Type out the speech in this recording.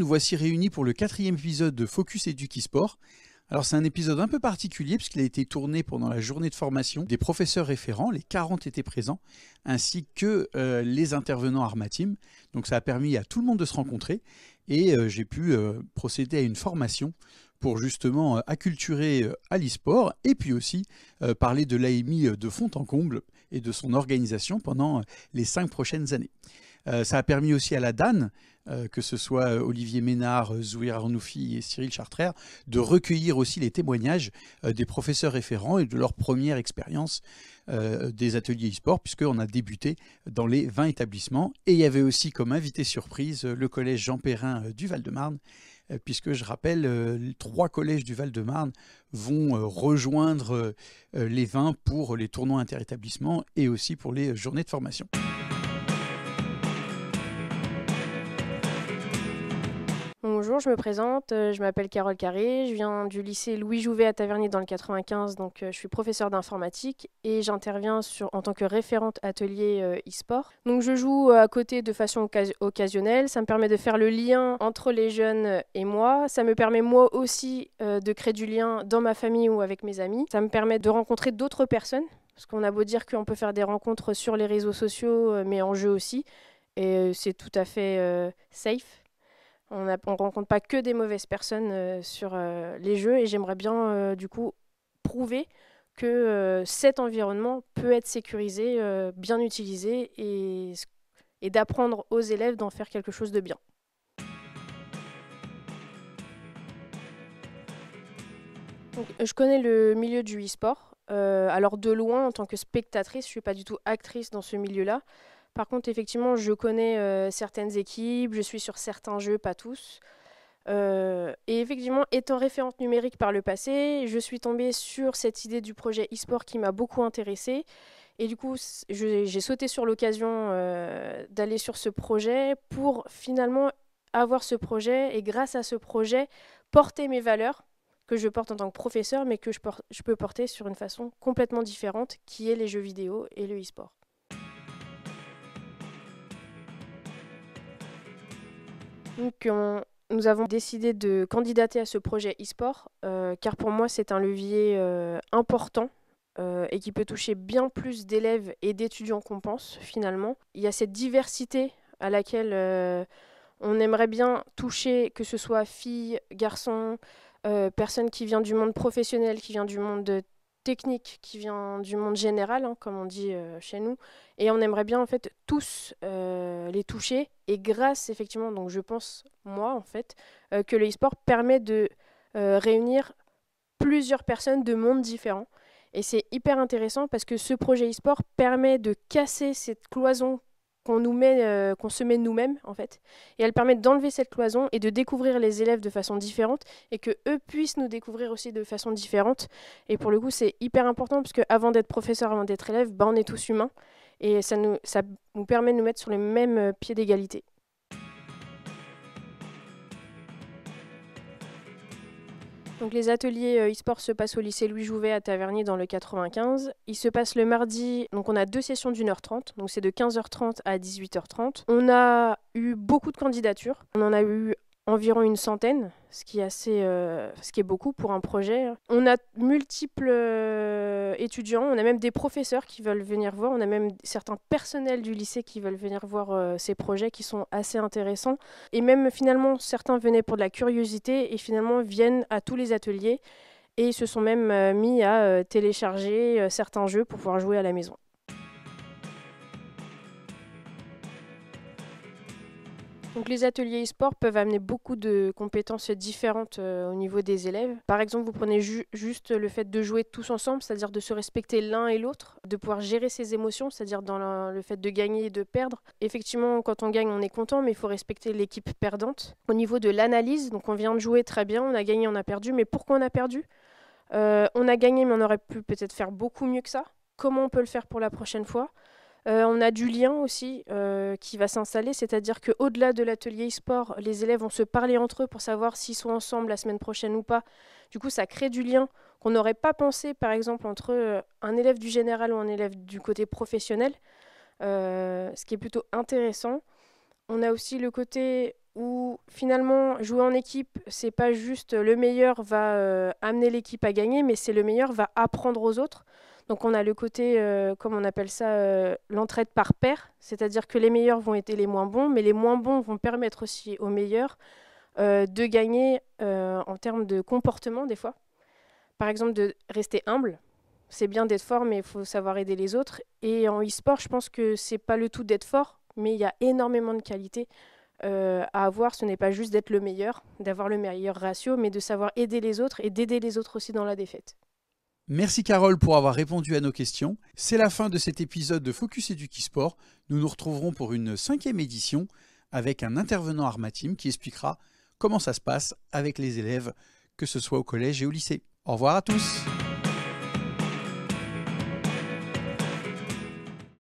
nous voici réunis pour le 4e épisode de Focus Educ-eSport. Alors c'est un épisode un peu particulier puisqu'il a été tourné pendant la journée de formation des professeurs référents, les 40 étaient présents, ainsi que les intervenants Armatim. Donc ça a permis à tout le monde de se rencontrer et j'ai pu procéder à une formation pour justement acculturer à l'e-sport et puis aussi parler de l'AMI de fond en comble et de son organisation pendant les 5 prochaines années. Ça a permis aussi à la DAN, que ce soit Olivier Ménard, Zouir Arnoufi et Cyril Chartrère, de recueillir aussi les témoignages des professeurs référents et de leur première expérience des ateliers e-sport, puisqu'on a débuté dans les 20 établissements. Et il y avait aussi comme invité surprise le collège Jean Perrin du Val-de-Marne, puisque je rappelle, les 3 collèges du Val-de-Marne vont rejoindre les 20 pour les tournois interétablissements et aussi pour les journées de formation. Bonjour, je me présente, je m'appelle Carole Carré, je viens du lycée Louis Jouvet à Taverny dans le 95, donc je suis professeure d'informatique et j'interviens en tant que référente atelier e-sport. Donc je joue à côté de façon occasionnelle, ça me permet de faire le lien entre les jeunes et moi, ça me permet moi aussi de créer du lien dans ma famille ou avec mes amis, ça me permet de rencontrer d'autres personnes, parce qu'on a beau dire qu'on peut faire des rencontres sur les réseaux sociaux, mais en jeu aussi, et c'est tout à fait safe. On ne rencontre pas que des mauvaises personnes sur les jeux et j'aimerais bien du coup prouver que cet environnement peut être sécurisé, bien utilisé et d'apprendre aux élèves d'en faire quelque chose de bien. Donc, je connais le milieu du e-sport. Alors de loin, en tant que spectatrice, je ne suis pas du tout actrice dans ce milieu-là. Par contre, effectivement, je connais certaines équipes, je suis sur certains jeux, pas tous. Et effectivement, étant référente numérique par le passé, je suis tombée sur cette idée du projet e-sport qui m'a beaucoup intéressée. Et du coup, j'ai sauté sur l'occasion d'aller sur ce projet pour finalement avoir ce projet et grâce à ce projet, porter mes valeurs que je porte en tant que professeur, mais que je peux porter sur une façon complètement différente, qui est les jeux vidéo et le e-sport. Donc, nous avons décidé de candidater à ce projet e-sport, car pour moi, c'est un levier important et qui peut toucher bien plus d'élèves et d'étudiants qu'on pense, finalement. Il y a cette diversité à laquelle on aimerait bien toucher, que ce soit filles, garçons, personnes qui viennent du monde professionnel, qui viennent du monde technique, qui vient du monde général, hein, comme on dit chez nous. Et on aimerait bien en fait tous les toucher. Et grâce effectivement, donc je pense moi en fait, que le e-sport permet de réunir plusieurs personnes de mondes différents. Et c'est hyper intéressant parce que ce projet e-sport permet de casser cette cloison qu'on se met nous-mêmes en fait. Et elle permet d'enlever cette cloison et de découvrir les élèves de façon différente et que eux puissent nous découvrir aussi de façon différente. Et pour le coup, c'est hyper important parce qu'avant d'être professeur, avant d'être élève, on est tous humains et ça nous permet de nous mettre sur le même pied d'égalité. Donc les ateliers e-sport se passent au lycée Louis Jouvet à Taverny dans le 95. Ils se passent le mardi, donc on a 2 sessions d'1h30, donc c'est de 15h30 à 18h30. On a eu beaucoup de candidatures, on en a eu environ une centaine, ce qui est beaucoup pour un projet. On a multiples étudiants, on a même des professeurs qui veulent venir voir, on a même certains personnels du lycée qui veulent venir voir ces projets qui sont assez intéressants. Et même finalement, certains venaient pour de la curiosité et finalement viennent à tous les ateliers et se sont même mis à télécharger certains jeux pour pouvoir jouer à la maison. Donc les ateliers e-sport peuvent amener beaucoup de compétences différentes au niveau des élèves. Par exemple, vous prenez juste le fait de jouer tous ensemble, c'est-à-dire de se respecter l'un et l'autre, de pouvoir gérer ses émotions, c'est-à-dire dans le fait de gagner et de perdre. Effectivement, quand on gagne, on est content, mais il faut respecter l'équipe perdante. Au niveau de l'analyse, donc on vient de jouer très bien, on a gagné, on a perdu, mais pourquoi on a perdu ? On a gagné, mais on aurait pu peut-être faire beaucoup mieux que ça. Comment on peut le faire pour la prochaine fois ? On a du lien aussi qui va s'installer, c'est-à-dire qu'au-delà de l'atelier e-sport, les élèves vont se parler entre eux pour savoir s'ils sont ensemble la semaine prochaine ou pas. Du coup, ça crée du lien qu'on n'aurait pas pensé, par exemple, entre un élève du général ou un élève du côté professionnel, ce qui est plutôt intéressant. On a aussi le côté où finalement jouer en équipe, c'est pas juste le meilleur va amener l'équipe à gagner, mais c'est le meilleur va apprendre aux autres. Donc on a le côté, comme on appelle ça, l'entraide par pair, c'est-à-dire que les meilleurs vont aider les moins bons, mais les moins bons vont permettre aussi aux meilleurs de gagner en termes de comportement des fois. Par exemple, de rester humble. C'est bien d'être fort, mais il faut savoir aider les autres. Et en e-sport, je pense que c'est pas le tout d'être fort, mais il y a énormément de qualités à avoir. Ce n'est pas juste d'être le meilleur, d'avoir le meilleur ratio, mais de savoir aider les autres et d'aider les autres aussi dans la défaite. Merci Carole pour avoir répondu à nos questions. C'est la fin de cet épisode de Focus Eduquisport. Nous nous retrouverons pour une 5e édition avec un intervenant Armateam qui expliquera comment ça se passe avec les élèves, que ce soit au collège et au lycée. Au revoir à tous.